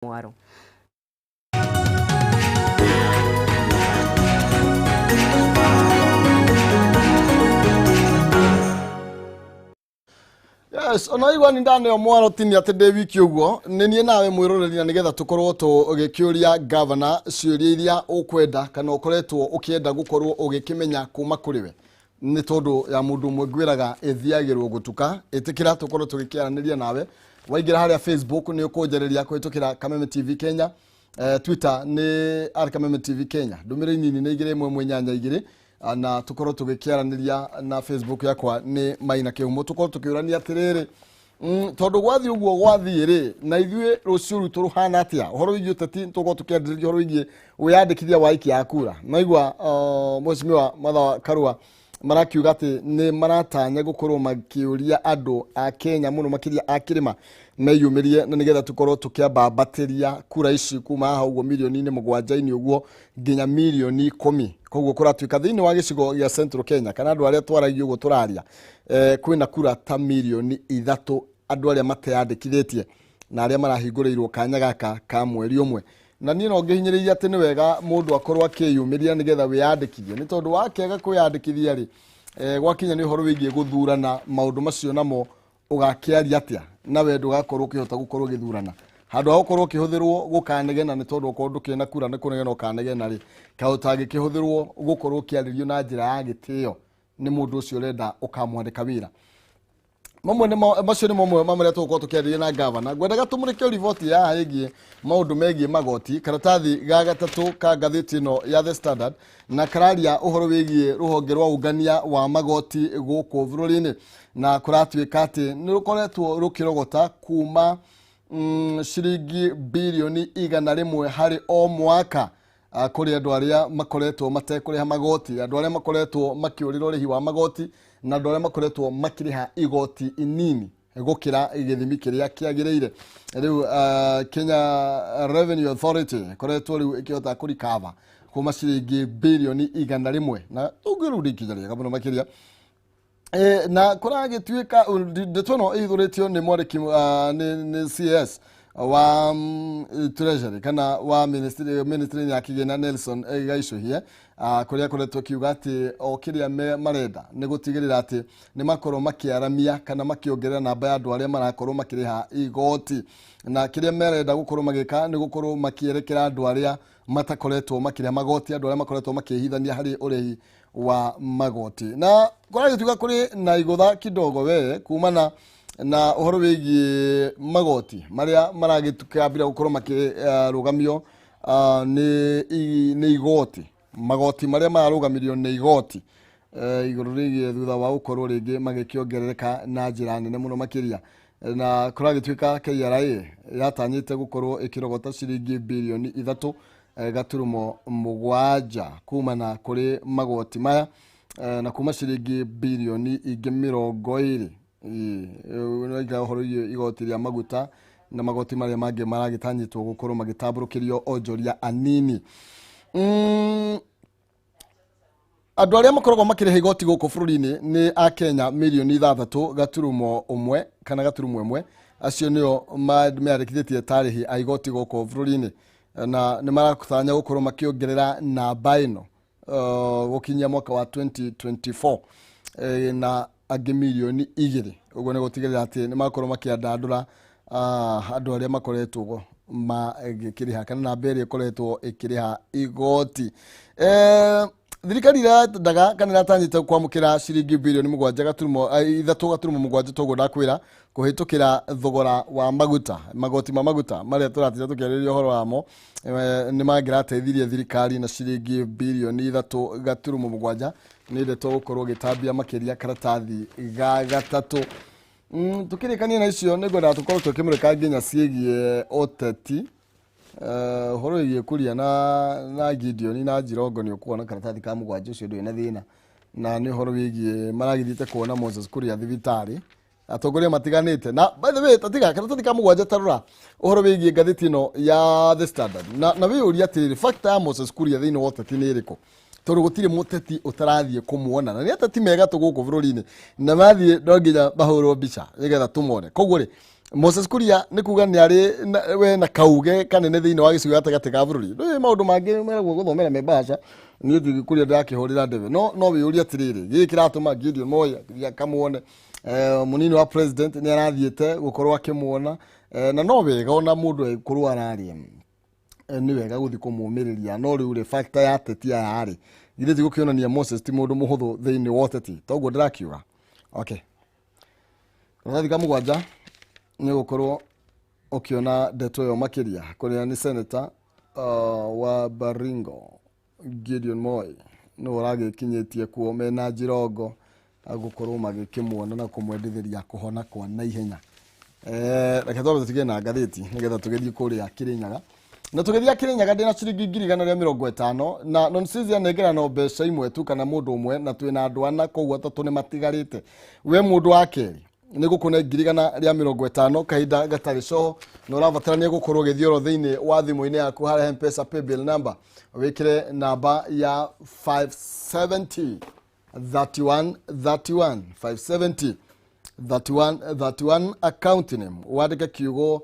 mwaro. Yes, onaigwa ni ndane omwaro tini atende wiki uguo nenie nawe mwiroreri na nigetha tukorwo tugikiuria governor ciuria iria ukwenda kana ukoretwo ukienda gukorwo ugikimenya kuma kuriwe ni tondu ya mundu mwe gwiraga ethiagirwo gutuka itikira tukorwo tugikiaraniria nawe waingira haria Facebook ni ukunjereria kwitukira Kameme TV Kenya, Twitter ni Kameme TV Kenya, ndumire nini ni igire imwe nyanya igire na tukorwo tugikiaraniria na Facebook yakwa ni Maina Kihumo tukorwo tukiurania atiriri tondu gwathi uguo gwathi ri na ithue ruciuru turuhana atia uhoro wigi uteti tukorwo tukienderia uhoro wigi wiyandikithia wa iki ya kura naigwa Mheshimiwa Martha Karua marakiuga ati ni maratanya gukorwo makiuria andu a Kenya muno makiria a kirima meyumirie na nigetha tukorwo tukiamba batiria kura ici kuma haha uguo milioni 7 uguo nginya milioni 10 koguo kuratuika thiini wa gicigo ya Central Kenya kana andu aria twaragio uguo turaria kwina kura ta milioni 3 andu aria mateyandikithitie na aria marahinguriirwo kanya gaka ka mweri umwe na niĩ no ngihinyĩrĩria atĩ nĩ wega mũndũ akorwo akĩyumĩria nĩgetha wĩyandĩkithie nĩ tondũ wakĩaga kwĩyandĩkithia rĩ gwakinya nĩ ũhoro wĩgiĩ gũthurana maũndũ macio namo ũgakĩaria atĩa na we ndũgakorwo ũkĩhota gũkorwo ũgĩthurana handũ ha gũkorwo ũkĩhũthĩrwo gũkanegena nĩ tondũ ũkorwo ndũkĩna kura nĩ kũnegena ũkanegena rĩ kaĩ ũtangĩkĩhũthĩrwo gũkorwo ũkĩarĩrio na njĩra ya gĩtĩo nĩ mũndũ ũcio ũrenda ũkamwandĩka wĩra mamwe ni macio ni mamwe maria tuko tukiarĩria na governor ngwendaga tumurike riboti ya ĩgiĩ maũndũ megiĩ magoti karatathi ga gatatu ka ngathĩti ĩno ya The Standard na kararia ũhoro wĩgiĩ rũhonge rwa ungania wa magoti gũkũ bũrũri-inĩ na kũratuĩka atĩ nĩ rũkoretwo rũkĩrogota kuma ciringi bilioni 100 harĩ o mwaka kuri andu aria makoretwo matekuriha magoti andu aria makoretwo makiurira urihi wa magoti na andu aria makoretwo makiriha igoti inini gukira githimi kiria kiagiriire riu Kenya Revenue Authority koretwo riu ikihota kurikava kuma ciringi bilioni 100 na tungirundikijaria kamuno makiria na kuragituika ndetono ithuritio ni mwandiki ni CS wa treasury kana wa ministry ya kigena Nelson Gaishuhie kuria koretwo kiuga ati o kiria marenda ni gutigirira ati ni makorwo makiaramia kana makiongerera namba ya andu aria marakorwo makiriha igoti na kiria merenda gukorwo magika ni gukorwo makierekera andu aria matakoretwo makiriha magoti andu aria makoretwo makihithania hari urihi wa magoti na kuragituka kuri na igutha kidogo we kumana na uhoro wĩgiĩ magoti maria maragitukambira gukorwo makirugamio ni igoti magoti maria mararugamirio ni igoti iguru rĩgiĩ thutha wa gukorwo ringi magikiongerereka na njĩra nene muno makiria na kuragituika KRA yatanyite gukorwo ikirogota ciringi bilioni 3 gaturumo 7 kumana kuri magoti maya na kuma ciringi bilioni 20 nĩga uhoro igoti rĩa maguta na magoti maria mangĩ maragitanyitwo gukorwo magitamburukirio onjoria anini andu aria makoragwo makiriha igoti guku bũrũri-inĩ ni a Kenya milioni 6 gaturumo 1 kana gaturumo 1 acio nio meandĩkithĩtie tarihi a igoti guku bũrũri-inĩ na nĩ marakũtanya gukorwo makiongerera namba ĩno gukinyia mwaka wa 2024 na angĩ milioni 2 uguo nĩ gutigirira ati nĩ makorwo makiandandura andu aria makoretwo magikiriha kana namba ĩrĩa ĩkoretwo ikiriha igoti thirikari daga kana ratanyite kwamukira ciringi bilioni 7 gaturumo 3.7 togo ndakwira kuhitukira thogora wa magoti ma maguta maria turatira tukiarĩrĩria uhoro wamo ni mangirateithirie thirikari na ciringi bilioni 3 gaturumo 7 ni ndeto gukorwo gitambia makiria karatathi ga gatatu tukirikania na icio nĩngwenda tukorwo tukimurika nginya ciegie oteti horo igie kuria na Gideon na Jirongo ni ukuona karatathi ka 7 ucio ndui na thina na ni horo wigie maragithite kuona Moses kuria thibitari atongoria matiganite na by the way tatiga karatathi ka 7 tarura uhoro wigie ngathĩti ino ya The Standard na we uria atiri factor ya Moses kuria thini woteti ni iriko tondu gutire muteti utarathie kumuona na ni ateti mega tuguku bũrũri-inĩ na mathie ndonginya bahurwo mbica nigetha tumone koguo ri Moses Kuria nĩ kuga nĩ arĩ we na kauge kanene thĩinĩ wa gĩcigo gatagatĩ ka bũrũri ndũĩ maũndũ mangĩ meragwo gũthomera membaca nĩ ũndũ Kuria ndakĩhũrĩra ndebe no wĩyũria atĩrĩrĩ gĩkĩ kĩratũma Gideon Moi akamwone mũnini wa president nĩ arathiĩte gũkorwo akĩmuona na no wega ona mũndũ agĩkorwo araria nĩ wega gũthiĩ kũmũmĩrĩria no rĩu rĩ factor ya teti aya rĩ githĩ ti gũkĩonania Moses ti mũndũ mũhũthũ thĩinĩ wa ũteti toguo ndĩrakiuga okay thika mũgwanja nĩ gũkorwo ũkĩona ndeto ĩyo makĩria kũrĩa nĩ senator wa Baringo Gideon Moi nĩ ũragĩkinyĩtie kuo mena Jirongo agũkorwo magĩkĩmuona na kũmwendithĩria kũhona kwa naihenya reke twambe tũtige na ngathĩti nĩgetha tũgĩthiĩ kũrĩa Kĩrĩnyaga na tũgĩthiĩ Kĩrĩnyaga ndĩna ciringi 150 na Nonsizi anengerana mbeca imwe tu kana mũndũ ũmwe na twĩna andũ ana koguo atatũ nĩ matigarĩte we mũndũ wa kerĩ nĩ gũkũne 150 kahinda gatarĩ coho na ũrabatarania gũkorwo gĩthioro thĩinĩ wa thimũ-inĩ yaku harĩa M-Pesa paybill number wĩkĩre namba ya 570 31 31 570 31 31 account name wandĩke kiugo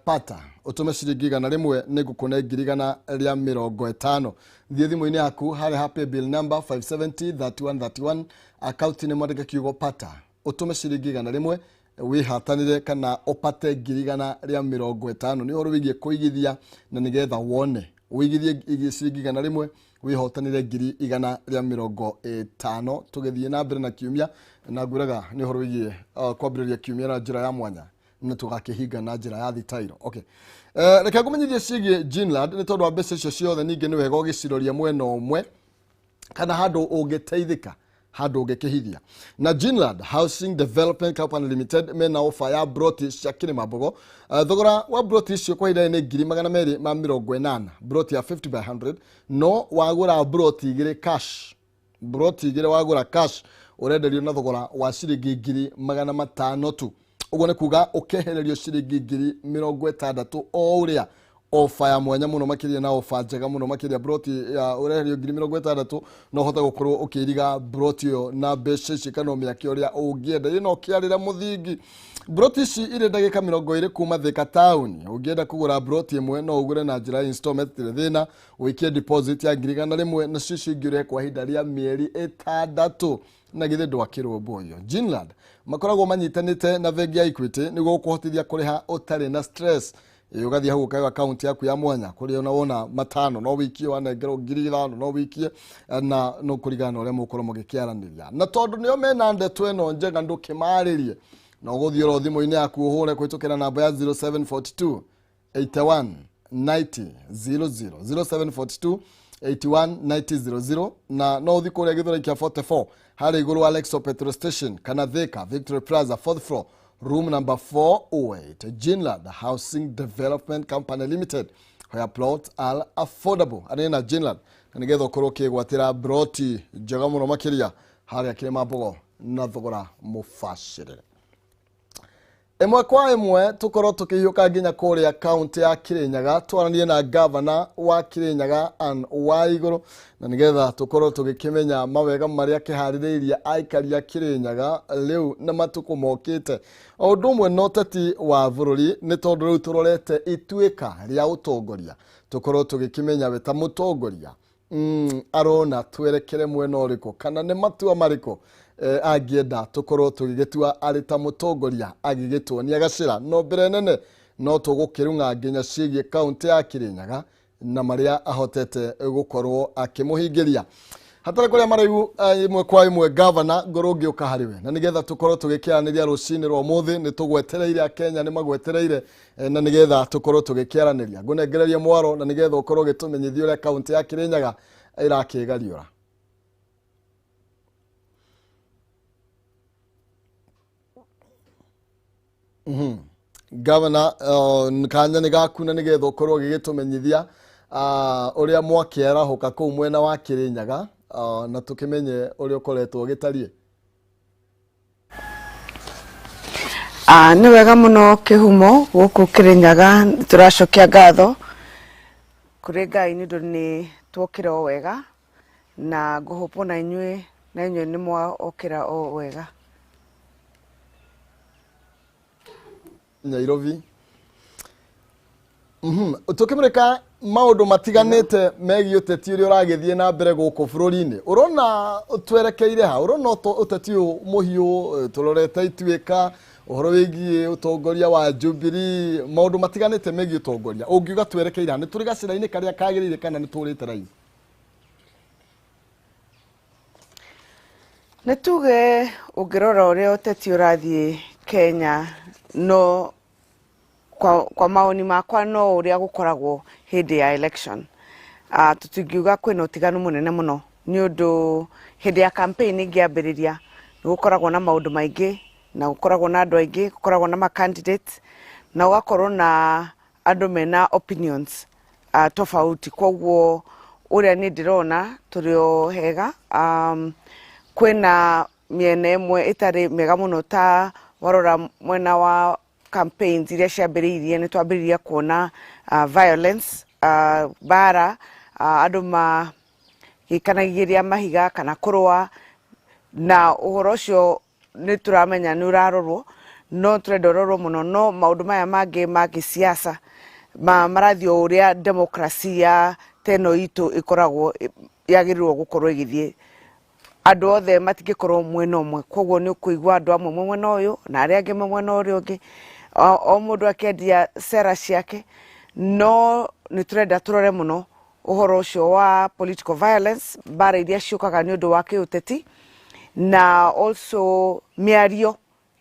pata ũtũme ciringi 100 nĩ gũkũne 150 thiĩ thimũ-inĩ yaku harĩa paybill number 570 31 31 account name wandĩke kiugo pata utume ciringi 100 wihatanire kana opate 150 ni horo wigie kuigithia na nigetha wone wigithie ciringi 100 wihotanire 150 tugithie na mbere na kiumia na nguraga ni horo wigie kwambĩrĩria kiumia na njĩra ya mwanya na tugakihinga na njĩra ya thitairo okay reke ngũmenyithie ciĩgiĩ Jinlad ni tondu wa mbeca icio ciothe ninge ni wega ũgĩciroria mwena ũmwe kana handũ ũngĩteithĩka handũ ũngĩkĩhithia na Jinlad Housing Development Company Limited mena ofa ya broti cia Kĩrĩmabũgo thogora wa broti icio kwa ihinda nĩ 280 broti ya 50 by 100 no wagũra broti igĩrĩ cash broti igĩrĩ wagũra cash ũrenderio na thogora wa ciringi 500 tu ũguo nĩ kuga ũkehererio ciringi 60 o ũrĩa ofa ya mwanya muno makĩria na ofa njega muno makĩria broti ya ũreherio 60 no hota gũkorwo ũkĩriga broti yo na mbeca ici kana mĩaka ũrĩa ũngĩenda ĩno kĩarĩra mũthingi broti ici irĩ ndagĩka 20 kuma Thika town ũngĩenda kũgũra broti ĩmwe no ũgũre na njĩra installment thĩna ũikie deposit ya 100 na cici ingĩre kwa ihinda rĩa mĩeri 6 na githĩ ndwakĩrwo boyo Jinlad makoragwo manyitanĩte na bengi ya Equity nĩguo gũkũhotithia kũrĩha ũtarĩ na stress ugathia hau kayo account yaku ya mwanya kuri unaona matano no wikie wanengero 5,000 no wikie na no kurigana ore mukoro mugikiaraniria na tondu nio mena ndeto eno njega ndukimaririe no guthioro thimo-ini yaku uhure kwitukira namba ya 0742 81 90 00 0742 81 90 00 na no uthi kuria githora kia 44 hari iguru Alexo petrol station kana Thika Victory Plaza 4th floor room number 408 Jinlad Housing Development Company Limited where plots are affordable arena Jinlad na nigetha ukorwo kigwatira broti njega muno makiria haria Kĩrĩmabũgo na thogora mufashire emwe kwa emwe tukorwo tukihiuka nginya kuria county ya Kĩrĩnyaga twaranie na governor wa Kĩrĩnyaga and Waiguru na nigetha tukorwo tugikimenya mawega maria kihaririirie aikari ya Kĩrĩnyaga leo na matuko mokite o ndumwe noteti wa bururi ni tondu riu turorete ituika ria utongoria tukorwo tugikimenya weta mutongoria arona twerekere mwena uriko kana ne matua mariko agienda tukorwo tugigetua ari ta mutongoria agigituonia gacira no mbere nene no tugukirunga nginya ciĩgiĩ county ya Kĩrĩnyaga na maria ahotete gukorwo akimuhingiria hatare kuria maraigu imwe kwa imwe governor ngorungi ukahariwe na nigetha tukorwo tugikiaraniria rucini rwa muthi ni tugwetereire akenya ni magwetereire na nigetha tukorwo tugikiaraniria ngunengereria mwaro na nigetha ukorwo gitumenyithio ria county ya Kĩrĩnyaga irakigariura governor kanya ni gaku na nigetha ukorwo gigitumenyithia uria mwakiera hoka kuu mwena wa Kĩrĩnyaga na tukimenye uria ukoretwo gitarie ni wega muno kihumo guku Kĩrĩnyaga turacokia ngatho kuri Ngai ni ndu ni twokira o wega na nguhopo na inywe ni mwa okira o wega Nairobi. Tukimureka maundu matiganite megie uteti uria uragithie na mbere guku bururi-ini. Urona twerekeire ha, urona uteti muhiu turorete ituika uhoro wigie utongoria wa Jubilee, maundu matiganite megie utongoria. Ungiuga twerekeire ha, ni turi gacira-ini karia kagirire kana ni turite raini? Netuge ungirora uria uteti urathie Kenya no kwa maoni makwa no uria gukoragwo hindi ya election. Tutingiuga kwina utiganu munene muno ni undu hindi ya campaign ingiambiriria ni gukoragwo na maundu maingi na gukoragwo na andu aingi, gukoragwo na ma candidates na ugakorwo na andu mena opinions tofauti. Koguo uria ni ndirona turio hega kwina miene imwe itari mega muno ta warora mwena wa campaigns iria ciambiriirie ni twambiriria kuona violence, bara, andu magikanagiria mahiga kana kurua, na uhoro ucio ni turamenya ni urarorwo no turenda urorwo muno. No maundu maya mangi siasa marathio uria demokrasia teno itu ikoragwo yagirirwo gukorwo igithie. Andu othe matingikorwo mwena umwe, koguo ni ukuigwa andu amwe mwena uyu na aria angi mwena uria ungi, o mundu akendia sera ciake. No ni turenda turore muno uhoro ucio wa political violence, bara iria ciukaga ni undu wa kiuteti, na also miario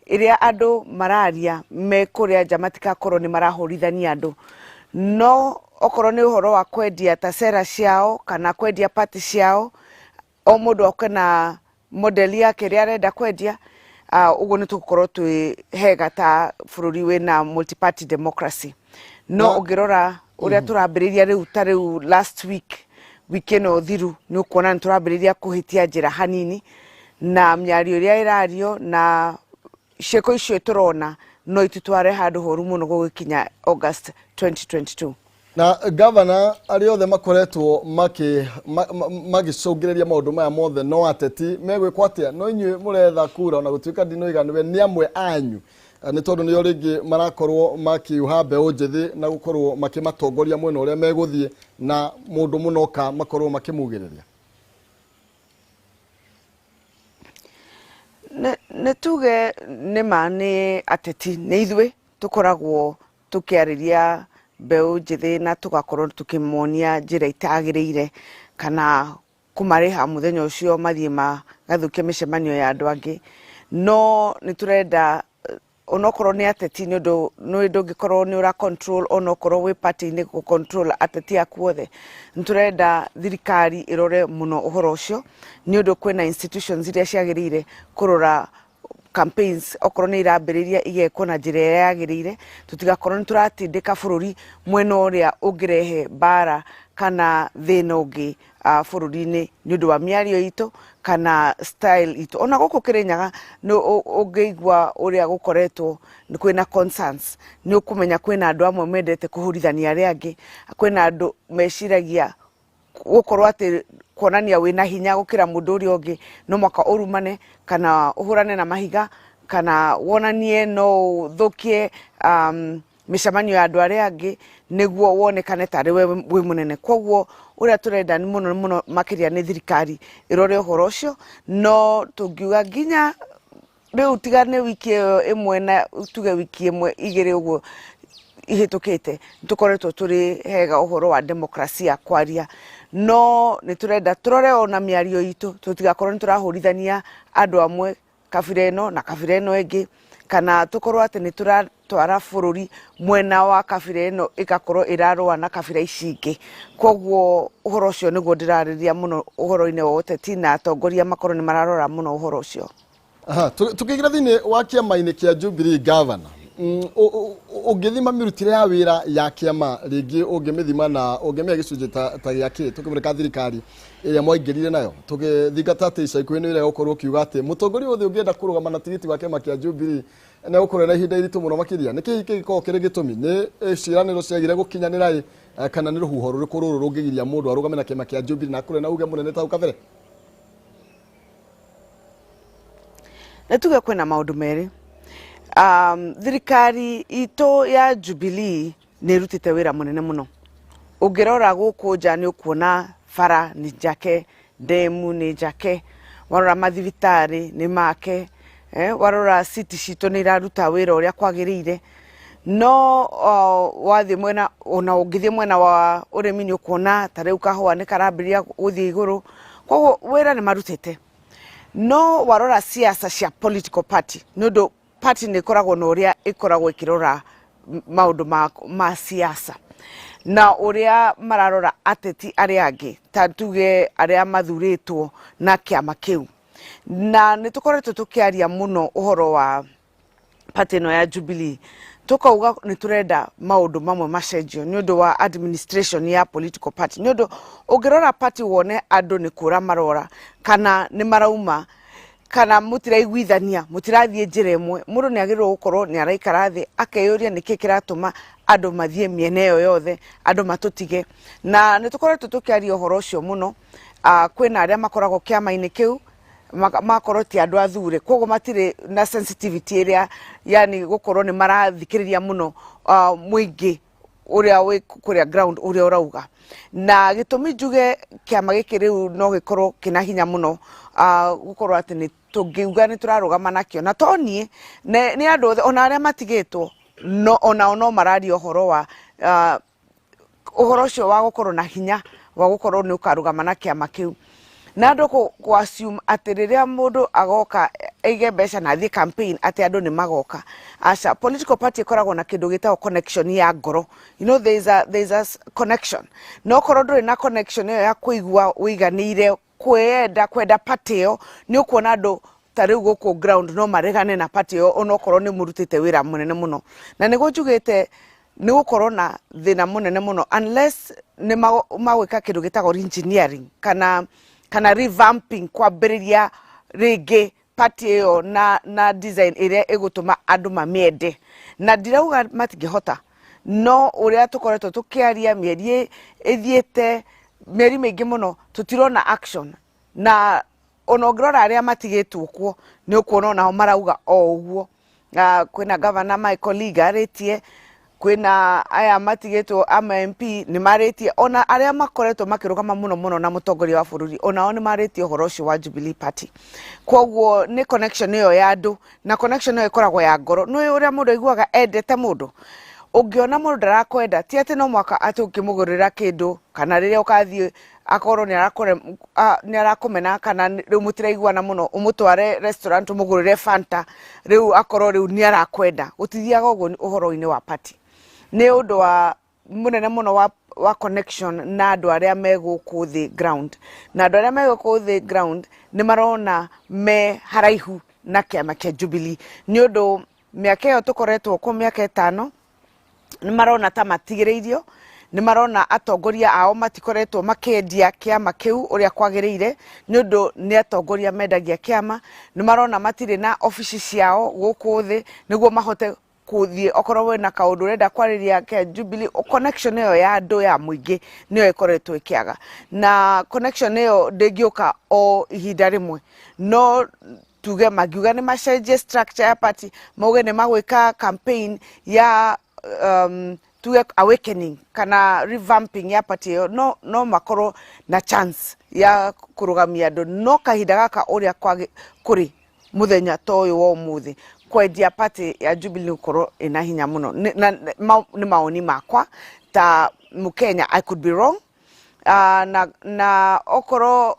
iria andu mararia me kuria nja matikakorwo ni marahurithania andu. No okorwo ni uhoro wa kwendia ta sera ciao kana kwendia party ciao, o mundu akena model yake iria arenda kwendia, uguo ni tugukorwo twi hega ta bururi wina multi-party democracy. No ungirora uria turambiriria riu ta riu last week ino thiru, ni ukuona ni turambiriria kuhitia njira hanini, na miario iria irario na cieko icio turona no itutware handu horu muno gugikinya August 2022. Na governor ari othe makoretwo magicungiriria maundu maya mothe no ateti megwikwo atia? No inyue muretha kura ona gutuika ndinoiganiwe ni amwe anyu, ni tondu ni ringi marakorwo makiuha mbeu njithi na gukorwo makimatongoria mwena uria meguthie na mundu munoka makorwo makimugiriria. Ne tuge ni ateti ni ithwe tukoragwo tukiariria mbeu njithi na tugakorwo tukimonia njira itagiriire kana kumariha muthenya ucio mathie magathukia micemanio ya andu angi. No ni turenda onokorwo ni ateti ni undu ngikorwo ni ura control, onokorwo wi party ni ku control ateti aku othe. Ni turenda thirikari irore muno uhoro ucio ni undu kwina institutions iria ciagiriire kurora campaigns okorwo ni irambiriria igekwo na njira iria yagiriire. Tutigakorwo ni turatindika bururi mwena uria ungirehe bara kana thina ungi bururi-ini ni undu wa miario itu kana style itu. Ona guku Kirinyaga no ungeigwa uria gukoretwo ni kwina concerns, ni ukumenya kwina andu amwe mendete kuhurithania aria angi, kwina andu meciragia gukorwo ati kuonania wina hinya gukira mundu uria ungi no mwaka urumane kana uhurane na mahiga kana wonanie no thukie micemanio ya andu aria angi niguo wonekane tari wi munene. Koguo uria turenda ni muno makiria ni thirikari irore uhoro ucio. No tungiuga nginya riu tigane wiki imwe na tuge wiki imwe igiri uguo ihitukite tukoretwo turi hega uhoro wa demokrasia kwaria. No ni turenda turore ona miario itu tutigakorwo ni turahurithania andu amwe kabira ino na kabira ino ingi, kana tukorwo ati ni turatwara bururi mwena wa kabira ino igakorwo irarua na kabira ici ingi. Koguo uhoro ucio niguo ndirariria muno uhoro-ini wa uteti na atongoria makorwo ni mararora muno uhoro ucio. Tukigira thini wa kiama-ini kia Jubilee governor, ungithima mirutire ya wira ya kiama ringi ungimithima na ungimia gicunji ta giaki tukimurika thirikari iria mwaingirire nayo tukithingata ati ica ikuhĩ nĩ wĩra gũkorwo ukiuga ati mutongoria wothe ungienda kurugama na tigiti wa kiama kia Jubilee na gukorwo na ihinda iritu muno makiria niki gikorwo kiri gitumi ni ciraniro ciagire gukinyanira kana ni ruhuho ruriku ruru rungigiria mundu arugame na kiama kia Jubilee na kure na uge munene ta ukabere? Natuge kwina maundu meri. thirikari ito ya Jubilee nä rutite wä ra må nene må no. Å ngä rora gå kå nja nä å kuona bara nä njake, ndemu nä njake, warora mathibitarä nä make, warora city citå nä iraruta wä ra å rä a kwagä rä ire. No wathiä mwena ona å ngä thiä mwena wa å rä mi nä å kuona ta rä u kahåa nä karambä rä ria gå thiä igå rå, koguo wä ra nä marutä te. No warora siasa cia political party nä å ndå party nä koragwo na å rä a ä koragwo ä kä rora maå ndå ma siasa na å rä a mararora ateti arä angä ta tuge arä a mathurä two na kä ama kä u. Na nä tå koretwo tå kä aria må no å horo wa party no ya Jubilee, tukauga nä tå renda maå ndå mamwe macenjio nä å ndå wa administration ya political party. Nä å ndå å ngä rora party wone andå nä kå ra marora kana nä marauma kana mutiraiguithania mutirathie njira imwe, mundu ni agirwo gukorwo ni araikara thi akeyuria niki kiratuma andu mathie miene yo yothe, andu matutige. Na ni tukoretwo tukiaria uhoro ucio muno. Kwina aria makoragwo kiama-ini kiu makorwo ti andu athure, koguo matire na sensitivity iria yani gukorwo ni marathikiriria muno muingi uria wi kuria ground uria urauga. Na gitumi njuge kiama giki riu no gikorwo kina hinya muno gukorwo ati ni tungiuga ni turarugama nakio na toni ni andu ona aria matigitwo no ona no mararia uhoro wa uhoro ucio wa gukorwo na hinya wa gukorwo ni ukarugama na kiama kiu. Na andu ku assume ati riria mundu agoka aige mbeca na thie campaign ati andu ni magoka. Asha political party ikoragwo na kindu gitao connection ya ngoro. You know there is a connection. No korwo nduri na connection ya kuigua wiganire kwenda party yo ni ukuona andu tari guku ground no maregane na party yo onokorwo ni murutite wira munene muno. Na niguo njugite ni gukorwo na thina munene muno unless ni magwika kindu gitagwo engineering kana revamping kwambiriria ringi party yo na design iria igutuma andu mamiende. Na ndirauga matingihota no uria tukoretwo tukiaria mieri ithiete mieri mingi muno tutirona action. Na onogrora aria matigitwo kuo ni ukuona nao marauga o uguo. Kwina governor my colleague aritie, kwina aya matigitwo ama MP ni maritie, ona aria makoretwo makirugama muno na mutongoria wa bururi onao ni maritie uhoro ucio wa Jubilee party. Koguo ni connection yo ya andu na connection yo ikoragwo ya ngoro. No uria mundu aiguaga endete mundu, ungiona mundu ndarakwenda ti ati no mwaka ati ukimugurira kindu kana riria ukathie akorwo ni arakumena kana riu mutiraiguana muno umutware restaurant umugurire fanta riu akorwo riu ni arakwenda utithiaga uguo uhoro-ini wa party. Ni undu wa munene muno wa connection na andu aria meguku thi ground. Na andu aria meguku thi ground ni marona me haraihu na kiama kia Jubilee ni undu miaka iyo tukoretwo ku miaka 5 ni marona ta matigiriirio, ni marona atongoria ao matikoretwo makendia kiama kiu uria kwagiriire ni undu ni atongoria mendagia kiama. Ni marona matire na office ciao guku thi niguo mahote kuthie okorwo we na kaundu renda kwariria ke Jubilee. Connection yo ya andu ya muingi niyo ikoretwo ikiaga, na connection yo ndingiuka o ihinda rimwe. No tuge magiuga ni macenjie structure ya party, mauge ni magwika campaign ya tuge awakening kana revamping ya party yo, no makorwo na chance ya kurugamia andu. No kahinda gaka uria kuri muthenya toyo wa umuthi kwendia party ya Jubilee ukorwo ina hinya muno. Ni maoni makwa ta Mukenya, I could be wrong. Na okorwo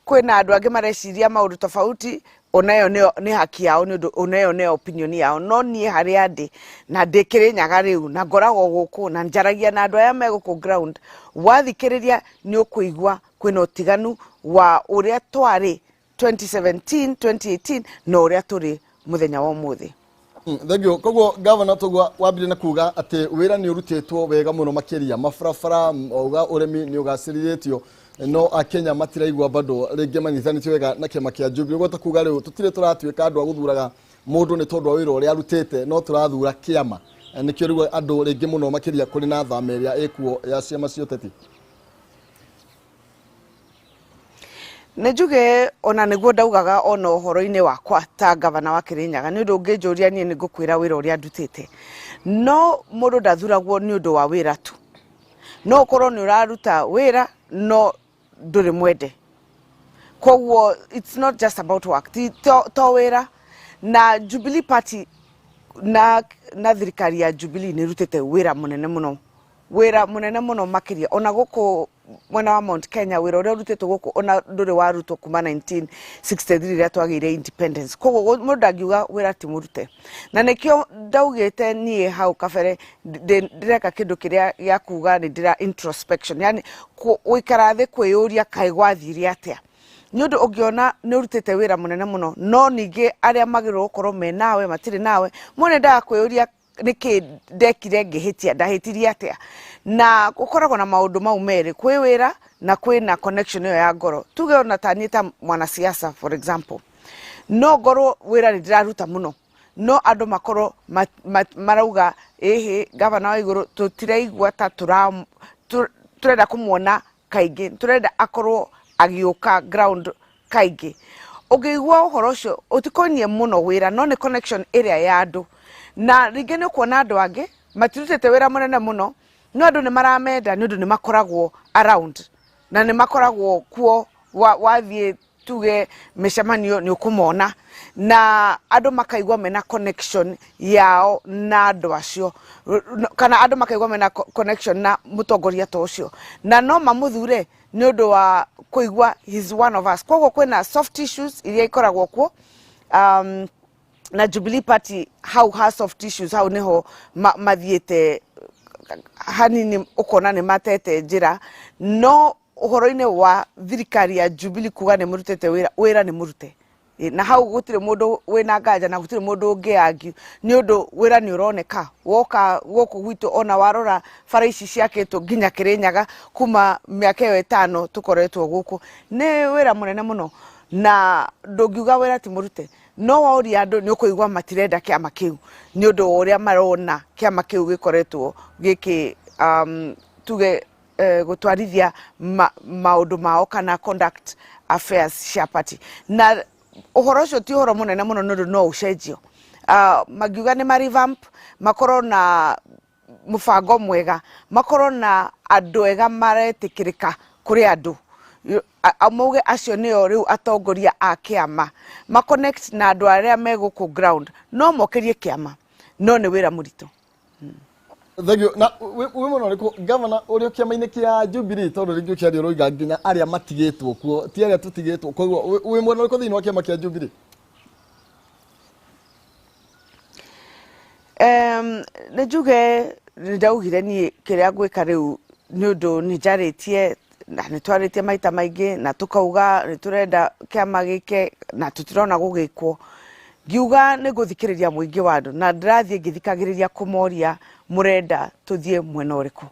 kwina andu angi mareciria maundu tofauti, onayo ni haki yao, ni onayo ni opinion yao. No nie haria ndi na ndikiri nyaga riu na ngoragwo guku na njaragia na andu aya meguku ground, wathikiriria ni ukuigua kwina utiganu wa uria twari 2017 2018 no uria turi muthenya wa umuthi. Thank you. Koguo governor tugwa wabire na kuga ati wira ni urutitwo wega muno makiria mafarafara uga uremi ni ugaciriritio no akenya matiraigwa bado ringi manyithanitio wega na kiama kia Jubilee. Gwata kuga riu tutire turatuika andu aguthuraga mundu ni tondu wa wira uria arutite, no turathura kiama nikio riu andu ringi muno makiria kuri na thameria ikuo ya ciama cioteti. Nejuge ona niguo ndaugaga ona uhoro-ini wakwa ta gavana wa Kirinyaga ni undu ungijuria nie ni ngukwira wira uria ndutite no mundu ndathuragwo ni undu wa wira tu no ukorwo ni uraruta wira no nduri mwende koguo it's not just about work to wira na Jubilee Party na thirikari ya Jubilee ni rutite wira munene muno makiria ona guku mwena wa Mount Kenya wira uria rutite guku ona nduri warutwo kuma 1963 ria twagire independence koguo mundu ndangiuga wira ti murute na nikio ndaugite nie hau kabere ndireka kindu kiria ya kuga ni ndira introspection yani wikara thi kwiyuria kai gwathire atia ni undu ungiona ni urutite wira munene muno no ningi aria magirwo gukorwo me nawe matiri nawe mwene nda kwiyuria niki ndekire ngihitia ndahitirie atia na gukoragwo na maundu mau meri kwi wira na kwi na connection yo ya ngoro tuge ona tanita mwana siasa for example no ngoro wira ni ndiraruta muno no andu makoro marauga ehe gavana Waiguru tutiraigwa ta turenda kumuona kaingi turenda akorwo agiuka ground kaingi ugigwa uhoro ucio utikonie muno wira no ni connection area ya andu na ringi ni kuona andu angi matirutite wira munene muno no andu ni maramenda ni undu ni makoragwo around na ni makoragwo kuo wathie tuge mishamanio ni ukumona na andu makaigwa mena connection yao na andu acio kana andu makaigwa mena connection na mutongoria to ucio na no mamuthure ni undu wa kuigwa he's one of us koguo kwina soft issues iria ikoragwo kuo na Jubilee Party how has soft issues how neho mathiete hanini ukona ni matete njira no uhoro-ini wa thirikari ya Jubilee kuga ni murutete wira ni murute na hau gutire mundu wina nganja na gutire mundu ungiangi ni undu wira ni uroneka woka guku gwitu ona warora bara ici ciakitwo nginya Kirinyaga kuma miaka yo 5 tukoretwo guku ni wira munene muno na ndungiuga wira ti murute no wauri andu ni ukuigwa matirenda kiama kiu ni undu uria marona kiama kiu gikoretwo giki tuge gutwarithia maundu mao kana conduct affairs cia party na uhoro ucio ti uhoro munene muno nundu no ucenjio magiuga ni marevamp makoro na mufango mwega makoro na andu ega maretikirika kuri andu amauge acio nio riu atongoria a kiama ma connect na andu aria meguku ground no mokerie kiama no ni wira murito Thank you. Na we muno riko governor uri kiama-ini kia Jubilee tondu ringi kia roiga nginya aria matigitwo kuo ti aria tutigitwo koguo we muno riko thiini wa kiama kia Jubilee nejuge ndaugire ni kiria gwika riu ni undu ni njaritie na ni twaritie maita maingi na tukauga ni turenda kiama gike na tutirona gugikwo ngiuga ni guthikiriria muingi wa andu na ndirathie ngithikagiriria kumoria murenda tuthie mwena uriku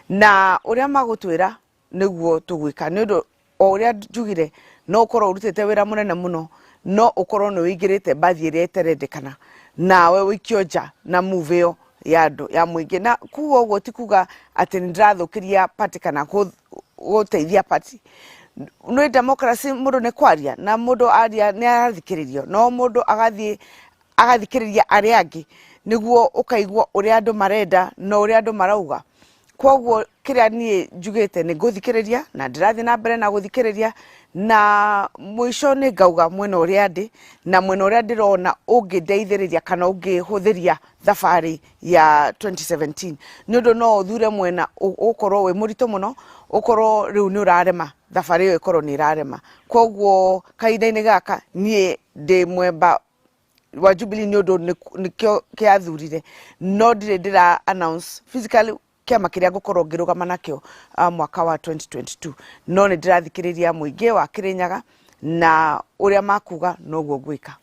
na uria magutwira niguo tugwika ni undu uria njugire no ukorwo urutite wira munene muno no ukorwo ni wingirite bathi iria iterendekana nawe wikio nja na move yo ya andu ya muingi na kuo uguo ti kuga ati ndirathukiria party kana guteithia party no democracy mundu ni kwaria na mundu aria ni arathikiririo no mundu agathikiriria aria angi niguo ukaigwa uria andu marenda no uria andu marauga koguo kiria nie njugite ni guthikiriria na ndirathi na mbere na guthikiriria na mwisho ni ngauga mwena uria ndi na mwena uria ndirona ungindeithiriria kana ungihuthiria thabari ya 2017 ni undu no uthure mwena ukorwo wi murito muno ukorwo riu ni urarema thabari yo ikorwo ni irarema koguo kahinda-ini gaka nie ndi mwemba wa Jubilee ni undu nikio kiathurire no ndira announce physically kiama kiria gukorwo ngirugama nakio mwaka wa 2022 no ni ndirathikiriria muingi wa Kirinyaga na uria makuga noguo gwika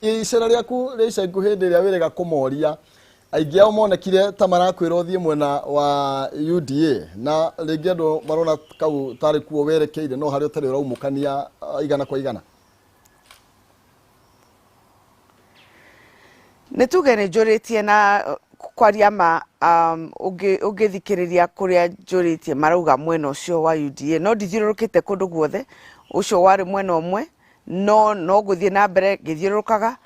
icera riaku rica nguhindi ria wirega kumoria aingi ao monekire ta marakwira uthie mwena wa UDA na ringi andu marona kau tari kuo werekeire no hari utari uraumukania igana kwa igana netuge ni njuritie na kwaria ma ugithikiriria kuria njuritie marauga mwena ucio wa UDA no ndithiurukite kundu guothe ucio wari mwena umwe no guthie na mbere ngithiurukaga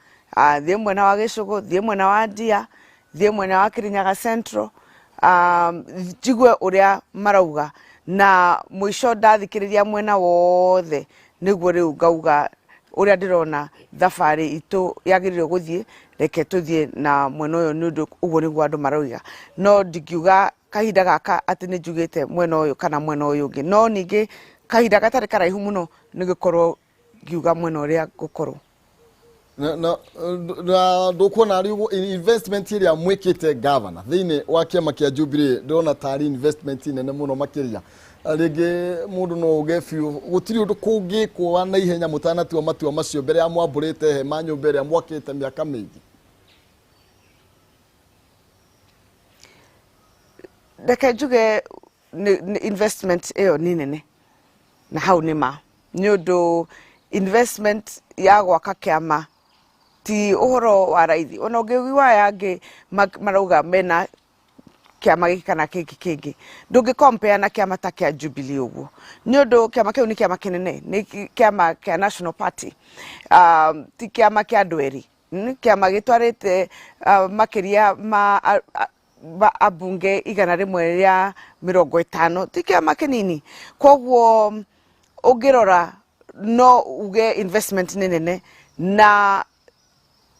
thie mwena wa Gicugu thie mwena wa Ndia thie mwena wa Kirinyaga Central jigwe uria marauga na mwisho ndathikiriria mwena wothe niguo riu ngauga uria ndirona thabari itu yagirire guthie reke tuthie na mwena uyu nundu uguo niguo andu marauga no ndikiuga kahinda gaka ati ni njugite mwena uyu kana mwena uyu ungi no ningi kahinda gatari karaihu muno nigikorwo ngiuga mwena uria gukorwo na ndukona riu investment iria mwikite governor thiini wa kiama kia Jubilee ndona tari investment nene muno makiria rege mundu no ugefiu gutiri undu kungi kwa na ihenya mutanatua matua macio mbere ya mwamburite he manyu mbere ya mwakite miaka mingi ndeke njuge investment eyo ni nene na hau nima ni undu investment ya gwaka kiama ti uhoro wa raithi ona ungiwa yangi marauga mena kiama giki kana kiki kingi ndungi compare na kiama ta kia Jubilee uguo ni undu kiama kiu ni kiama kinene ni kiama kia National Party ti kiama kia ndweri kiama gitwarite makiria ma abunge igana rimwe ria 50 ti kiama kinini koguo ungirora no uge investment nene na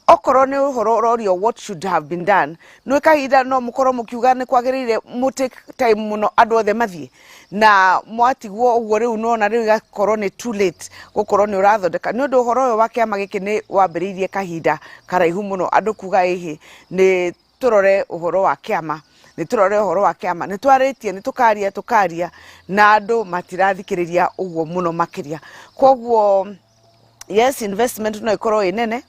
okoro ni uhoro rorio what should have been done no kahinda no mukoro mukiuga ni kwagirire muti time muno andu othe mathie na mwatigwo uguo riu no na riu gakorwo ni too late gukorwo ni urathondeka ni undu uhoro uyu wa kiama giki ni wambiriirie kahinda karaihu muno andu kuga ihi ni turore uhoro wa kiama ni turore uhoro wa kiama ni twaritie ni tukaria na andu matirathikiriria uguo muno makiria koguo yes investment no ikorwo inene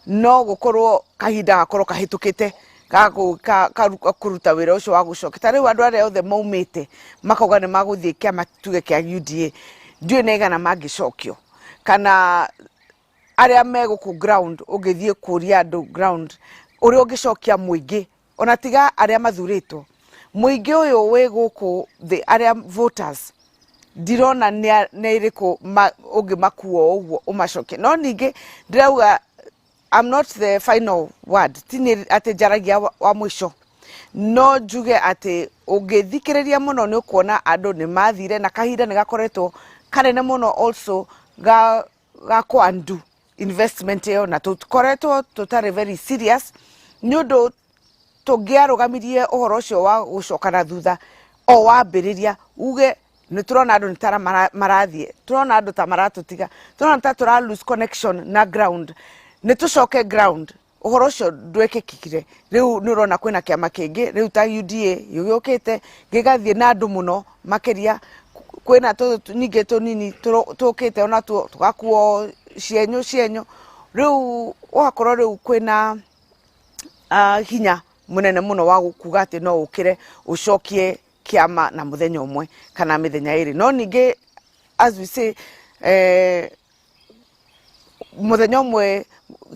no gukorwo kahinda gakorwo kahitukite kuruta wira ucio wa gucokita riu andu aria othe maumite makauga ni maguthie kiama tuge kia UDA ndiu negana magicokio kana aria meguku ground ugithie kuria andu ground uri ugicokia muingi ona tiga aria mathuritwo muingi uyu wi guku the aria voters dirona ne iriku ungi makuo uguo umacokie no ningi ndirauga I'm not the final word tini ate jaragia wa mwisho no njuge ate ugithikiriria muno ni ukuona andu ni mathire na kahinda ni gakoretwo kanene muno also ga kwandu investment yo na tukoretwo tutari very serious ni undu tungiarugamirie uhoro ucio wa gucokana thutha o wambiriria uge ni turona andu nitara marathie turona andu ta maratutiga turona ta tura lose connection na ground ni tucoke ground uhoro ucio ndwekekire riu ni urona kwina kiama kingi riu ta UDA yugukite gigathie na andu muno makiria kwina ninge tunini tukite ona tugakuo cienyo riu wakorwo riu kwina hinya munene muno wa kuga ati no ukire ucokie kiama na muthenya umwe kana mithenya iri no ninge as we say muthenya umwe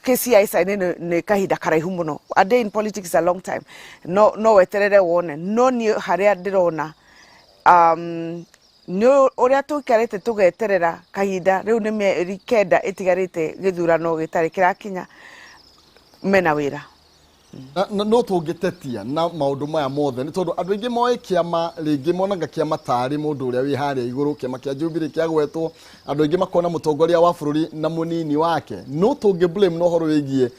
KCI sign ni kahinda karaihu muno a day in politics is a long time no weterere wone no ni haria ndirona no uria tukarete tugeterera kahinda riu ni mieri kenda itigarite githurano gitari kirakinya mena wira no tungitetia na maundu maya mothe ni tondu andu ingi moe kiama ringi monaga kiama tari mundu uria wi haria iguru kiama kia Jubilee kiagwetwo andu ingi makona mutongoria wa bururi na munini wake no tungi blame no horo wigie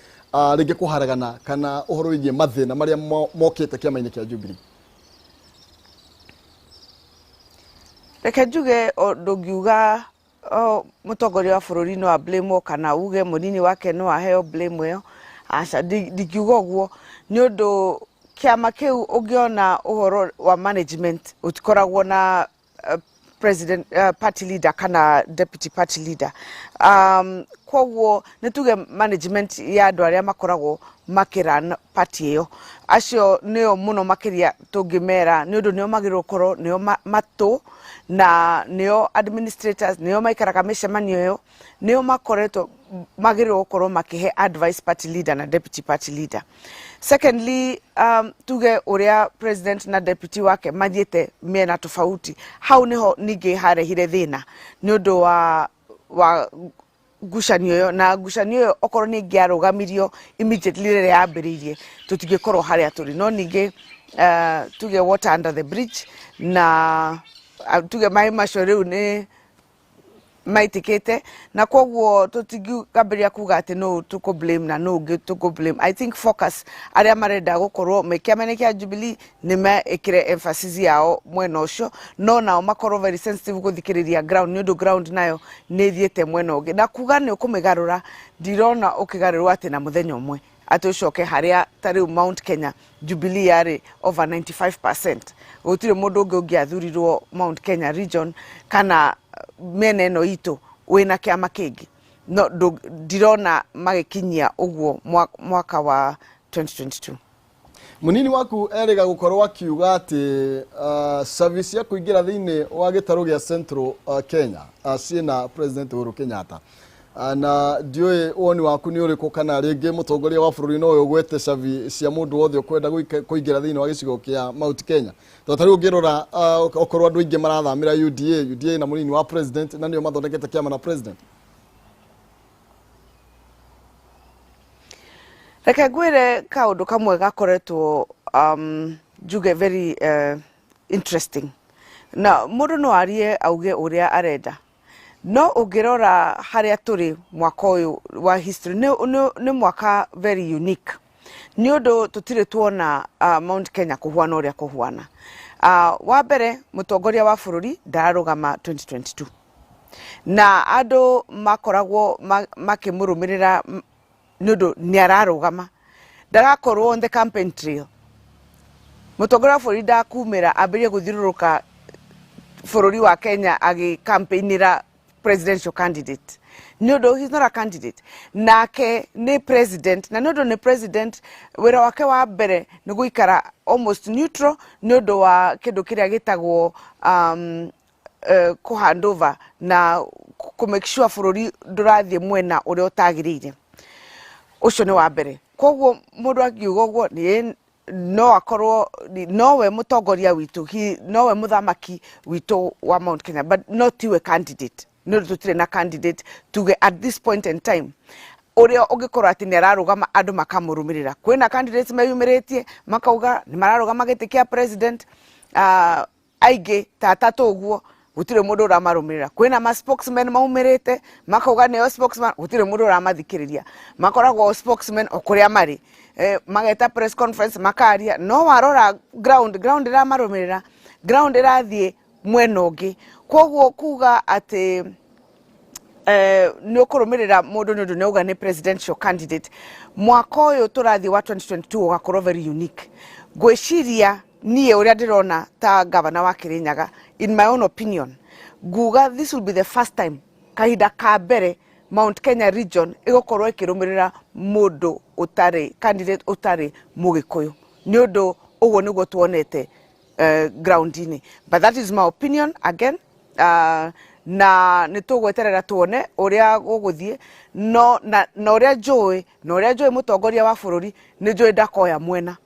ringi kuharagana kana uhoro wigie mathina maria mokite kiama-ini kia Jubilee reke njuge ndungiuga mutongoria wa bururi no blame kana uge munini wake no aheo blame yo asa dikiugo guo ni undu kiama kiu ugiona uhoro wa management utikoragwo na president party leader kana deputy party leader koguo nituge management ya andu aria makoragwo makira party iyo acio nio muno makiria tungimera ni undu nio magirwo korwo nio matu na nio administrators nio maikaraga micemanio yo nio makoretwo magirwo korwo makihe advice party leader na deputy party leader Secondly, tuge uria president na deputy wake mathiete mena tofauti hau niho ningi harehire thina ni undu wa ngucanio yo na ngucanio yo okorwo ni ngiarugamirio immediately rire yambiririe tutingikorwo haria turi no ningi tuge water under the bridge na tuge mai macio riu ni maitikite na kwoguo tutingigambiria kuga ati no tuko blame na no ungi tuko blame. I think focus aria marenda gukorwo mekiamene kia Jubilee ni mekire emphasis yao mwena ucio no nao makorwo very sensitive guthikiriria ground ni undu ground nayo ni thiete mwena ungi na kuga ni ukumigarura ndirona ukigarurwa ati na muthenya umwe ati ucoke haria tari Mount Kenya Jubilee yari over 95%. Gutire mundu ungi athurirwo Mount Kenya region kana mene no ito wina kiama kingi no ndirona magikinyia uguo mwaka wa 2022. Munini waku erega gukorwo akiuga ati service ya kuingira thiini wa gitaru gia Central Kenya ciina President Uhuru Kenyatta na ndiwe woni waku ni uriku kana ringi mutongoria wa bururi no ugwete cabi cia mundu wothe ukwenda kuingira thiini wa gicigo kia Mount Kenya to tari ungirora okorwo andu ingi marathamira UDA na munini wa president na nio mathondekete kiama na president. Reke ngwire kaundu kamwe gakoretwo juge very interesting na mundu no arie auge uria arenda no ungirora haria turi mwaka uyu wa history ni mwaka very unique ni undu tutire tuona Mount Kenya kuhuana uria kuhuana. Wa mbere mutongoria wa bururi ndararugama 2022 na andu makoragwo makimurumirira nundu ni ararugama ndagakorwo on the campaign trail. Mutongoria wa bururi ndakumira ambirie guthiruruka bururi wa Kenya agi campaignira presidential candidate. Nudo, he's not a candidate. Nake ni president. Na nudo ni president. Wera wake wa bere ni guikara almost neutral. Nudo wa kindu kiria gitagwo kuhandover na kumake sure bururi ndurathie mwena uria utagirire. Ucio ni wa bere. Kwoguo mundu akiuga uguo ni no akorwo nowe mutongoria witu nowe muthamaki witu wa Mount Kenya but not a candidate. No tutire na candidate tuge at this point in time uria ungikorwo ati ni ararugama andu makamurumirira kwina candidates mayumiritie makauga ni mararugama giti kia president aige tatatu uguo gutire mundu uramarumirira kwina ma spokesman maumirite makauga ni spokesman gutire mundu uramathikiriria makoragwo spokesman okuria mari mageta press conference makaria no warora ground iramarumirira ground irathie mwena ungi kwoguo kuga ati ni ukurumirira mundu nundu ni uga ni presidential candidate mwaka uyu turathi wa 2022 ugakorwo very unique. Gwiciria nie uria ndirona ta governor wa Kirinyaga in my own opinion guga this will be the first time kahinda ka mbere Mount Kenya region igukorwo ikirumirira mundu utari candidate utari mugikuyu ni undu uguo niguo tuonete ground-ini but that is my opinion again. Na nitugweterera tuone uria guguthie no na uria njui mutongoria wa bururi ni njui ndakoya mwena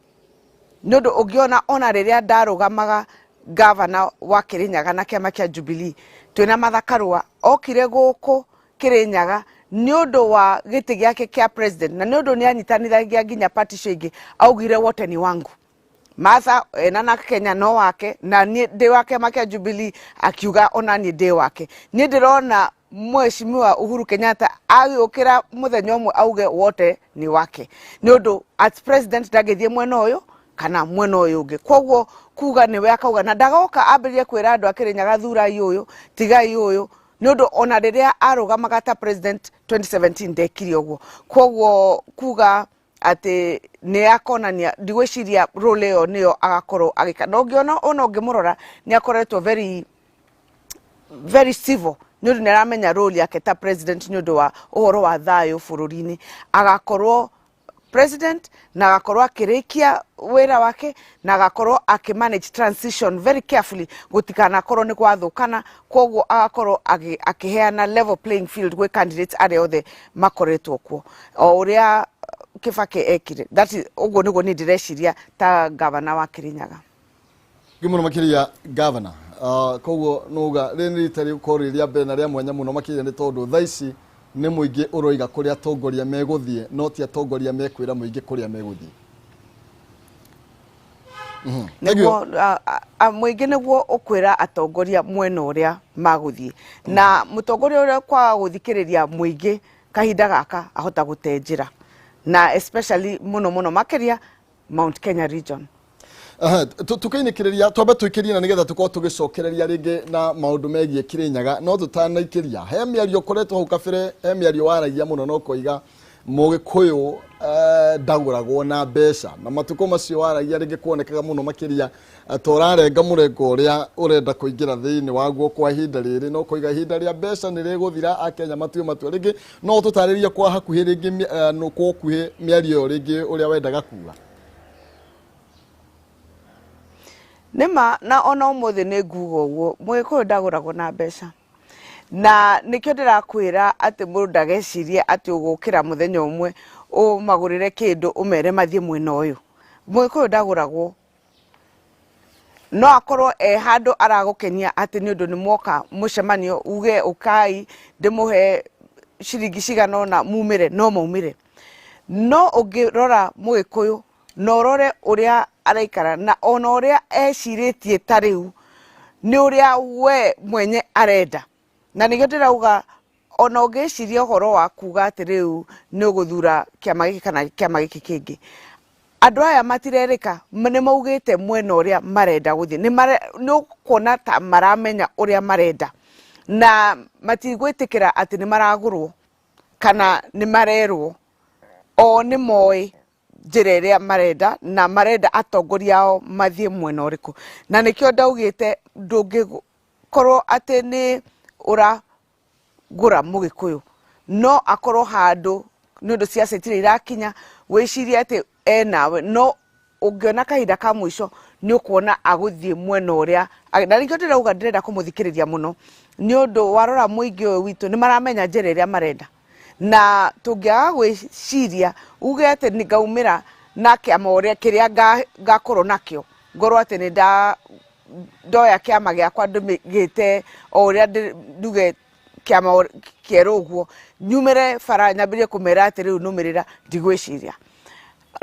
nundu ungiona ona riria ndarugamaga governor wa Kirinyaga na kiama kia Jubilee twina mathakarwa okire guku Kirinyaga ni undu wa giti giake kia president na ni undu ni anyitanithagia nginya party cio ingi augire wote ni wangu Martha na Kenya no wake na ni de wake makia Jubilee akiuga ona ni de wake ni ndirona Mheshimiwa Uhuru Kenyatta agiukira muthenya umwe auge wote ni wake ni undu as president ndagithie mwena uyu kana mwena uyu ungi kwoguo kuga ni we akauga na ndagoka ambirie kwira andu Akirinyaga thurai uyu tigai uyu ni undu ona riria arugamaga ta president 2017 ndekire uguo kwoguo kuga ati ni akonania ndigwiciria role yo niyo agakorwo agikana ongiona ona ngimurora ni akoretwo very civil ni ndu neramenya role yake ta president ni ndu wa uhoro wa thayo bururi-ini agakorwo president na agakorwo akirikia wira wake na agakorwo akimanage transition very carefully gutikana akorwo ni gwathukana kwoguo agakorwo akiheana level playing field gwe candidates are othe makoretwo kuo o uria Kibaki ekire. That is ugo niguo ni ndireciria ta governor wa Kirinyaga. Gimuno makiria governor koguo nuga rĩrĩ kori rĩa mbere na rĩa mwanya muno makiria nĩ tondu thaici nĩ muingi uroiga kuria atongoria meguthie no ti atongoria mekwira muingi kuria meguthie. Niguo muingi niguo ukwira atongoria mwena uria maguthie na mutongoria uria kwa guthikiriria muingi kahinda gaka ahota gutenjira na especially muno makiria Mount Kenya region. Tukainikiria twambe twikirie na nigetha tukorwo tugicokereria ringi na maundu megie Kirinyaga no tutanaikiria he miario koretwo hau kabere he miario waragia muno no koiga Mugikuyu ndaguragwo na mbeca na matuko macio waragia ringi kuonekaga muno makiria torarenga murengo uria urenda kuingira thiini waguo kwa ihinda riri no koiga ihinda ria mbeca ni riguthira akenya matue matue ringi no tutariria kwa hakuhi ringi no kuhi miario ringi uria wendaga kuga. Nima na ona umuthi ni ngugo uguo Mugikuyu ndaguragwo na mbeca na nikio ndirakwira ati mundu ndagecirie ati ugukira muthenya umwe umagurire kindu umere mathie mwena uyu. Mugikuyu ndaguragwo no akorwo handu aragukenia ati ni undu ni mwoka mucemanio uge ukai ndimuhe ciringi cigana na mumire no maumire no ugirora Mugikuyu no rore uria araikara na ona uria eciritie tariu ni uria we mwenye arenda na nigio ndirauga ona ungiciria uhoro wa kuga ati riu ni uguthura kiama giki kana kiama giki kingi andu aya matirerika ni maugite mwena uria marenda guthie ni kuona ta maramenya uria marenda na matigwitikira ati ni maragurwo kana ni marerwo o ni moi njira iria marenda na marenda atongoria ao mathie mwena uriku na nikio ndaugite ndungikorwo ati ni uragura Mugikuyu no akorwo handu ni undu ciaca itire irakinya wicirie ati nawe no ungiona kahinda ka mwisho ni ukuona aguthie mwena uria na nikio ndirauga ndirenda kumuthikiriria muno ni undu warora muingi uyu witu ni maramenya njira iria marenda na tungiaga gwiciria uge ati ni ngaumira na kiama uria kiria ngakorwo nakio ngorwo ati ni ndoya kiama giakwa ndumigite o uria nduge kiama kieru uguo nyumire fara nyabirie kumera ati riu numirira ndigwiciria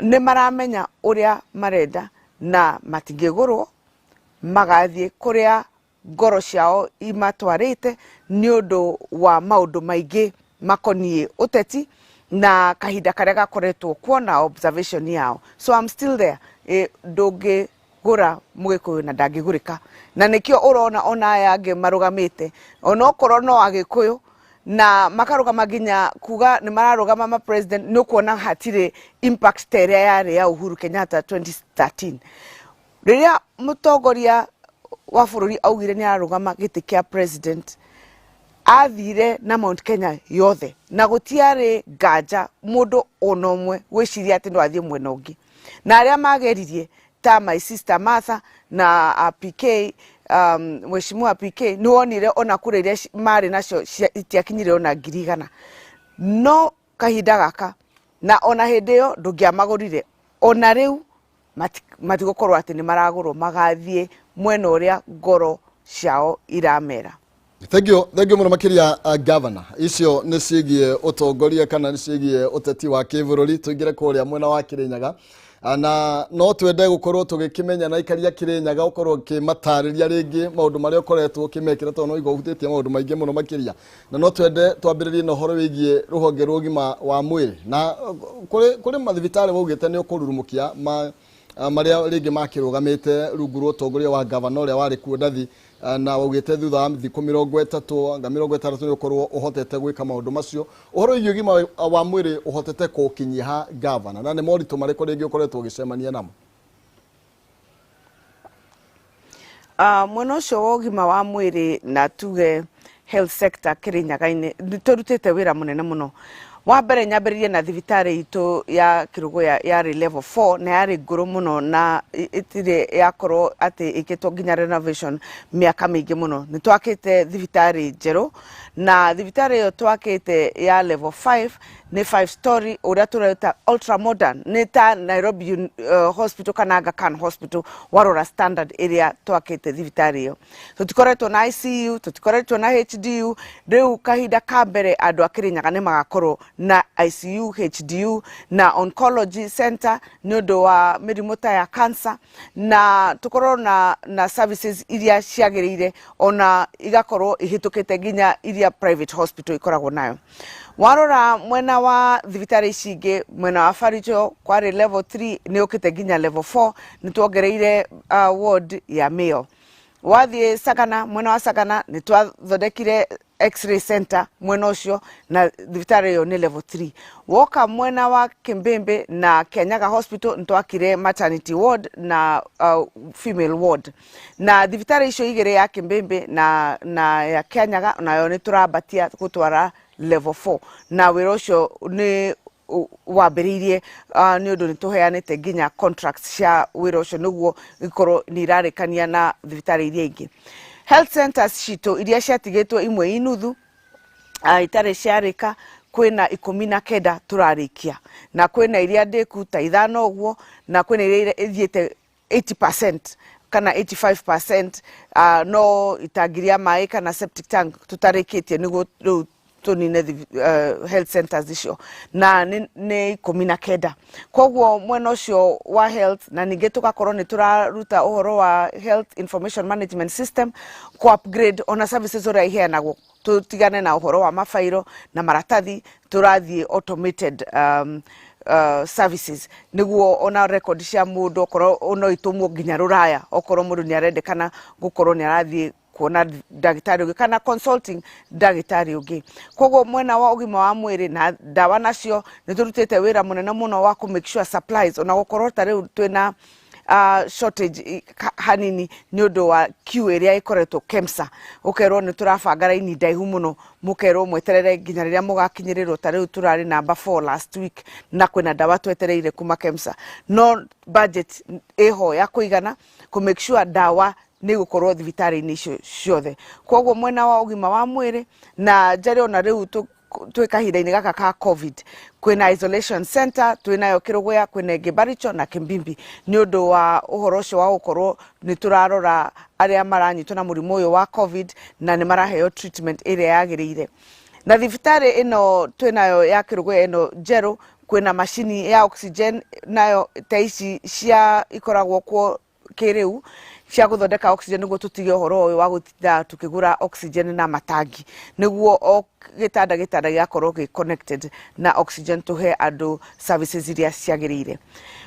ni maramenya uria marenda na matingigurwo magathie kuria ngoro ciao imatwarite ni undu wa maundu maingi makonie uteti na kahinda karia gakoretwo kuona observation yao so I'm still there ndungigura Mugikuyu na ndangigurika na nikio urona ona aya ange marugamite ona okorwo no Agikuyu na makarugama ginya kuga ni mararugama ma president ni kuona hatire impact teria yari ya Uhuru Kenyatta 2013 riria mutongoria wa bururi augire ni ararugama giti kia president athire na Mount Kenya yothe na gutiare nganja mundu onomwe wiciria ati ndo athie mwena ungi na aria mageririe ta my sister Martha na PK Mheshimiwa PK ni wonire ona kureria mari nacio itiakinyire ona 100,000 no kahinda gaka na ona hindi yo ndungiamagurire ona riu matigukorwo ati ni maragurwo magathie mwena uria ngoro ciao iramera. Thank you muno makiria governor. Icio ni cigie utongoria kana ni cigie uteti wa kibururi tuingire kuria mwena wa Kirinyaga na no twende gukorwo tugikimenya na ikaria Kirinyaga ukorwo kimatariria ringi maundu maria ukoretwo kimekira to no igo hutitie maundu maingi muno makiria na no twende twambiririe no horo wigie ruhonge rugima wa mwiri na kuri mathibitari baugite ni ukururumukia maria ringi makirugamite rungu rwa utongoria wa governor uria wari kuo ndathi na ugite thutha wa thikũ 30 nga 60 ni ukorwo uhotete gwika maundu macio uhoro igio gima wa mwiri uhotete kukinyia ha governor na ni moritu mariko ringi ukoretwo gicemania namo. Mwena ucio wa ugima wa mwiri na tuge health sector Kirinyaga-ini turutite wira munene muno wa mbere nyambĩrĩrie na thibitarĩ itu ya Kirugu yarĩ level 4 na yarĩ ngũrũ mũno na itirĩ yakorwo atĩ ĩkĩtwo nginya renovation mĩaka mĩingĩ mũno. Nĩ twakĩte thibitarĩ njerũ na thibitarĩ ĩyo twakĩte ya level 5 nĩ 5 story ũrĩa tũreta ultra modern, nĩ ta Nairobi hospital kana Aga Khan hospital warora standard ĩrĩa twakĩte thibitarĩ ĩyo. Tũtikoretwo na ICU, tũtikoretwo na HDU, rĩu kahinda ka mbere andũ a Kirinyaga nĩ magakorwo na ICU, HDU na oncology center nĩ ũndũ wa mĩrimũ ta ya cancer, na tukorwo na services iria ciagĩrĩire ona igakorwo ihĩtũkĩte nginya iria private hospital ikoragwo nayo. Warora mwena wa thibitarĩ ici ingĩ, mwena wa Farijo kwarĩ level 3 nĩ ũkĩte nginya level 4, nĩ tuongereire ward ya Mayo. Wathiĩ Sagana, mwena wa Sagana nĩ twathondekire X-ray center mwena ũcio na thibitarĩ ĩyo nĩ level 3. Woka mwena wa Kameme na Kenyaga hospital nĩ twakire maternity ward na female ward. Na thibitarĩ icio igĩrĩ ya Kameme na ya Kenyaga nayo nĩ tũrambatia gũtwara level 4 na wĩra ũcio nĩ wambĩrĩirie nĩ ũndũ nĩ tũheanĩte nginya contracts cia wĩra ũcio nĩguo ikorwo nĩ irarĩkania na thibitarĩ iria ingĩ. Health centers citũ iria ciatigĩtwo imwe inuthu itarĩ ciarĩka kwĩna 19 tũrarĩkia na kwĩna iria ndĩku ta 5 ũguo na kwĩna iria ithiĩte 80% kana 85% no itangiria maĩ kana septic tank tutarĩkĩtie nĩguo rĩu tunine health centers icio na nĩ 19. Koguo mwena ũcio wa health na ningĩ tugakorwo nĩ tũraruta ũhoro wa health information management system ku upgrade ona services ũrĩa iheanagwo, tutigane na ũhoro wa mafairo na maratathi, turathiĩ automated services nĩguo ona record cia mũndũ okorwo ono itumwo nginya rũraya okorwo mũndũ nĩ arendekana gũkorwo nĩ arathiĩ kuona ndagĩtarĩ ũngĩ kana consulting ndagĩtarĩ ũngĩ. Koguo mwena wa ũgima wa mwĩrĩ na dawa nacio nĩ tũrutĩte wĩra mũnene mũno wa ku make sure supplies ona gũkorwo ta rĩu twĩna shortage hanini nĩ ũndũ wa queue ĩrĩa ĩkoretwo KEMSA, ũkerwo nĩ tũrabanga raini ndaihu mũno, mũkerwo mweterere nginya rĩrĩa mũgakinyĩrĩrwo. Ta rĩu tũrarĩ number 4 last week na kwĩna dawa twetereire kuma KEMSA, no budget ĩho ya kũigana ku make sure dawa nĩ gũkorwo thibitarĩ-inĩ icio ciothe. Koguo mwena wa ũgima wa mwĩrĩ na njari ona rĩu twĩ kahinda-inĩ gaka ka COVID kwĩna isolation center twĩnayo Kirugu, kwĩna Ngabana na Kameme nĩ ũndũ wa ũhoro ũcio wa gũkorwo nĩ tũrarora arĩa maranyitwo na mũrimũ ũyũ wa COVID na nĩ maraheo treatment ĩrĩa yagĩrĩire. Na thibitarĩ ĩno twĩnayo ya Kirugu ĩno njerũ kwĩna macini ya oxygen nayo ta ici cia ikoragwo kuo kĩrĩu cia gũthondeka oxygen nĩguo tũtige ũhoro ũyũ wa gũtinda tukĩgũra oxygen na matangi, nĩguo o gĩtanda gĩgakorwo gĩ connected na oxygen tũhe andũ services iria ciagĩrĩire.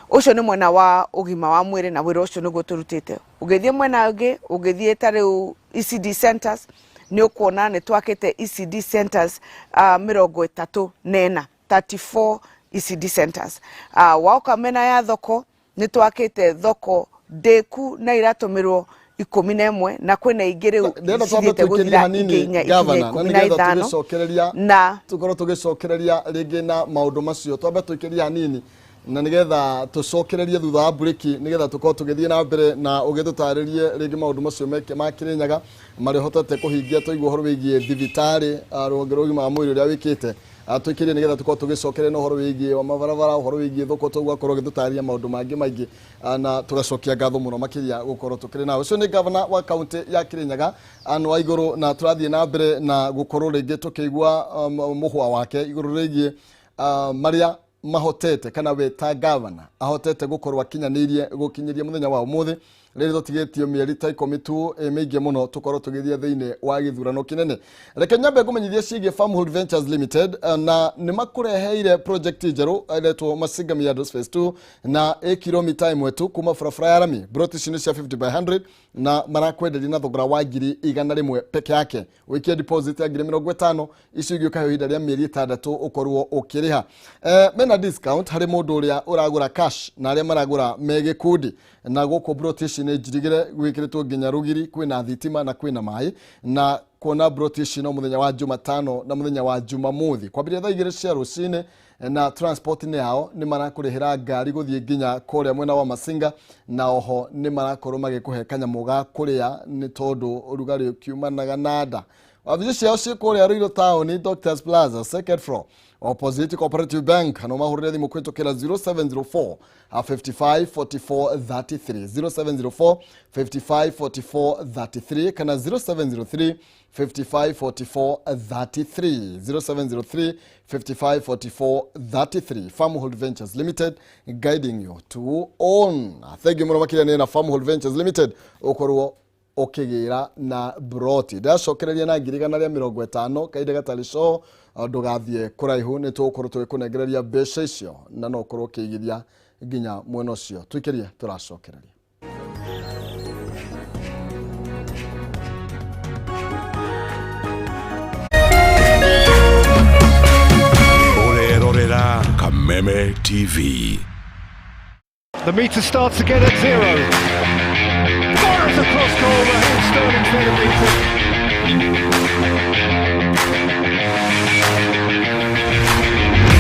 Ũcio nĩ mwena wa ũgima wa mwĩrĩ na wĩra ũcio nĩguo tũrutĩte. Ũgĩthiĩ mwena ũngĩ, ũgĩthiĩ ta rĩu ECD centers nĩ ũkuona nĩ twakĩte ECD centers 34 ECD centers. Wauka mena ya thoko nĩ twakĩte thoko ndeku na iratũmĩrwo 11 na kwĩna ingĩ rĩu cithiĩte gũthira ikinya 15 na tukorwo tũgĩcokereria rĩngĩ na maũndũ macio. Twambe tũikĩrie hanini na nigetha tũcokererie thutha wa break nigetha tukorwo tũgĩthiĩ na mbere na ũgĩtũtarĩrie rĩngĩ maũndũ macio ma Kirinyaga marĩ hotete kũhingia tũigua ũhoro wĩgiĩ thibitarĩ rũhonge rwa ũgima wa mwĩrĩ ũrĩa wĩkĩte tũikĩrie nigetha tukorwo tũgĩcokereria na ũhoro wĩgiĩ wa mabarabara, ũhoro wĩgiĩ thoko, tũgakorwo gĩtũtarĩria maũndũ mangĩ maingĩ na tũgacokia ngatho mũno makĩria gũkorwo tũkĩrĩ nawe. Ũcio nĩ gavana wa kaunti ya Kirinyaga Waiguru, na tũrathiĩ na mbere na gũkorwo rĩngĩ tũkĩigua mũhwa wake igũrũ rĩgiĩ marĩa mahotete kana we ta gavana ahotete gũkorwo akinyanĩirie gũkinyĩria mũthenya wa ũmũthĩ rĩrĩ tũtigĩtio mĩeri ta 12 mĩingĩ mũno tũkorwo tũgĩthiĩ thĩinĩ wa gĩthurano kĩnene. Reke nyambe ngũmenyithie ciĩgiĩ Farmhold Ventures Limited na nĩ makũreheire project njerũ ĩretwo Masinga Meadows Phase 2 na kilomita ĩmwe tu kuma barabara ya rami. Broti ici nĩ cia 50/100 na marakwenderia na thogora wa 100,000 peke yake. Wikia deposit ya 50,000 icio ingĩ ũkaheo ihinda rĩa mĩeri 6 ũkorwo ũkĩrĩha. Mena discount harĩ mũndũ ũrĩa ũragũra cash na arĩa maragũra megĩkundi na gũkũ broti ici ici nä njirigä gwä two nginya rugiri kwina thitima na kwina maĩ na kuona broti ici no muthenya wa Jumatano na muthenya wa Jumamothi kwambiria thaa 2 cia rucini na transport ni yao ni marakurihira ngari guthie nginya kuria mwena wa Masinga na oho ni marakorwo magikuhe kanyamu ga kuria ni tondu rugari ukiumanaga nada. Wabici ciao ci kuria Ruiru Town Doctors Plaza second floor opposite Cooperative Bank no mahurire thimu kwitukira 0704 55 44 33 0704 55 44 33 kana 0703 55 44 33 0703 55 44 33 Farmhold Ventures Limited guiding you to own. Thank you muno na Farmhold Ventures Limited ukorwo okigira na broti ndacokereria na ngirigana ria 50 kaide gatalisho ndugathie kuraihu ni tukorwo twikunegereria mbeca icio na no korwo kigithia nginya mwena ucio twikirie turacokereria Orerorera Kameme TV. The meter starts again at 0. Fires across goal, Raheem Sterling's header beaten.